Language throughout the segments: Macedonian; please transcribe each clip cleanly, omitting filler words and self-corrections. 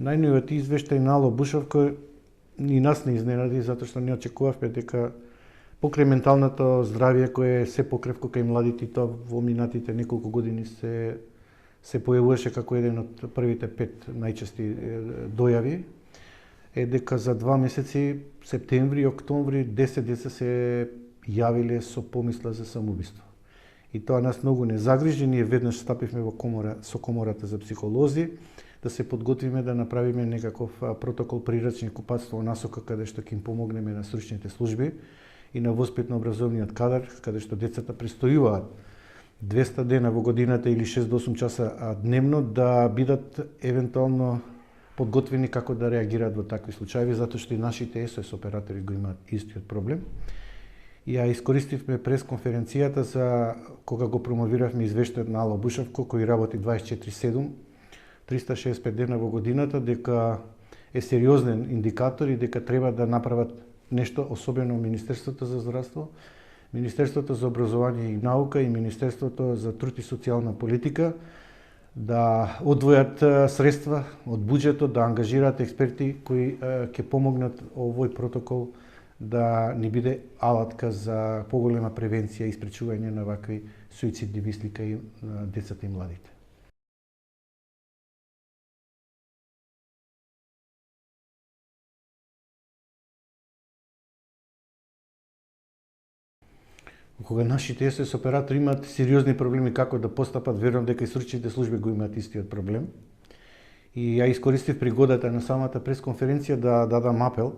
Најновиот извештај на Ало Бушовко и нас не изненади, затоа што не очекувавме дека покрај менталното здравје кое е се покревко кај младите, тоа во минатите неколку години се појавуваше како еден од првите 5 најчести дојави, е дека за 2 месеци, септември и октомври, 10 деца се јавиле со помисла за самоубиство. И тоа нас многу не загрижи, ние веднаш стапивме во комора со комората за психолози, да се подготвиме да направиме некаков протокол прирачник упатство во насока каде што ќе им помогнеме на стручните служби и на воспитно-образовниот кадар, каде што децата престојуваат 200 дена во годината или 6 до 8 часа дневно, да бидат евентуално подготвени како да реагираат во такви случаи, затоа што и нашите СОС оператори го имаат истиот проблем. И ја искористивме пресконференцијата за кога го промовиравме извештајот на Ало Бушовко, кој работи 24/7, 365 дена во годината, дека е сериозен индикатор и дека треба да направат нешто, особено Министерството за здравство, Министерството за образование и наука и Министерството за труд и социјална политика, да одвојат средства од буџетот, да ангажираат експерти кои ќе помогнат овој протокол да ни биде алатка за поголема превенција и спречување на вакви суицидни мисли кај децата и младите. Кога нашите СОС оператори имаат сериозни проблеми како да постапат, верувам дека и стручните служби го имаат истиот проблем. И ја искористив пригодата на самата пресконференција да дадам апел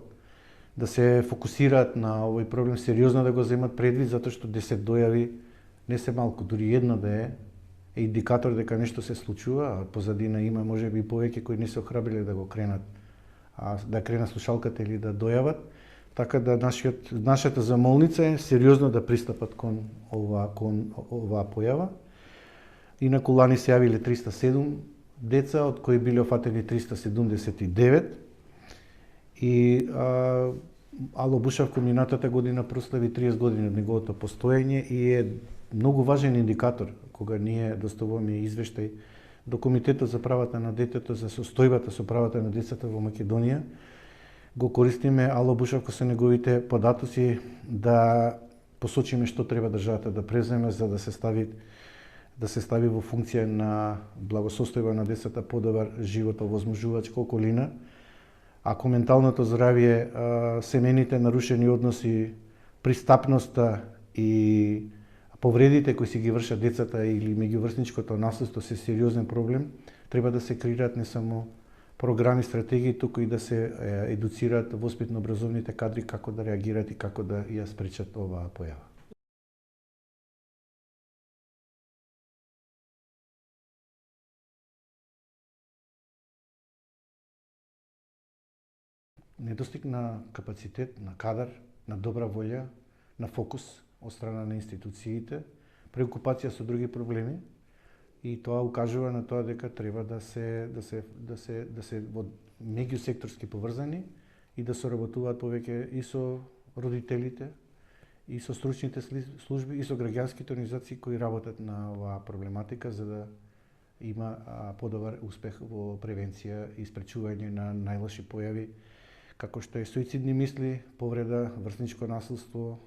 да се фокусираат на овој проблем, сериозно да го земат предвид, затоа што 10 дојави не се малку, дури една да е индикатор дека нешто се случува, а позадина има можеби повеќе кои не се охрабриле да го кренат, да кренат слушалката или да дојават. Така да нашата замолница е сериозно да пристапат кон оваа појава. Инаку лани се јавиле 307 деца, од кои биле офатени 379. И Ало Бушовко минатата година прослави 30 години од неговото постоење и е многу важен индикатор кога ние доставуваме извештај до Комитетот за правата на детето за состојбата со правата на децата во Македонија. Го користиме Ало Бушовко со неговите податоци да посочиме што треба државата да преземе за да се стави во функција на благосостојба на децата, подобар живот, овозможувачка околина. Ако менталното здравје, семејните нарушени односи, пристапноста и повредите кои си ги вршат децата или меѓуврсничкото наследство се сериозен проблем, треба да се креираат не само програми, стратегии, туку и да се едуцираат воспитно-образовните кадри како да реагираат и како да ја спречат оваа појава. Недостиг на капацитет, на кадар, на добра волја, на фокус од страна на институциите, преокупација со други проблеми, и тоа укажува на тоа дека треба да се во меѓусекторски поврзани и да соработуваат повеќе и со родителите, и со стручните служби, и со граѓанските организации кои работат на оваа проблематика за да има подобар успех во превенција и спречување на најлоши појави како што е суицидни мисли, повреда, врсничко насилство.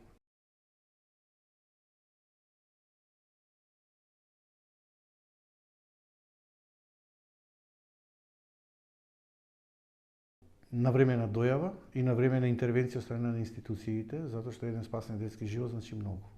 На време на дојава и на време на интервенција од страна на институциите, затоа што еден спасен детски живот значи многу.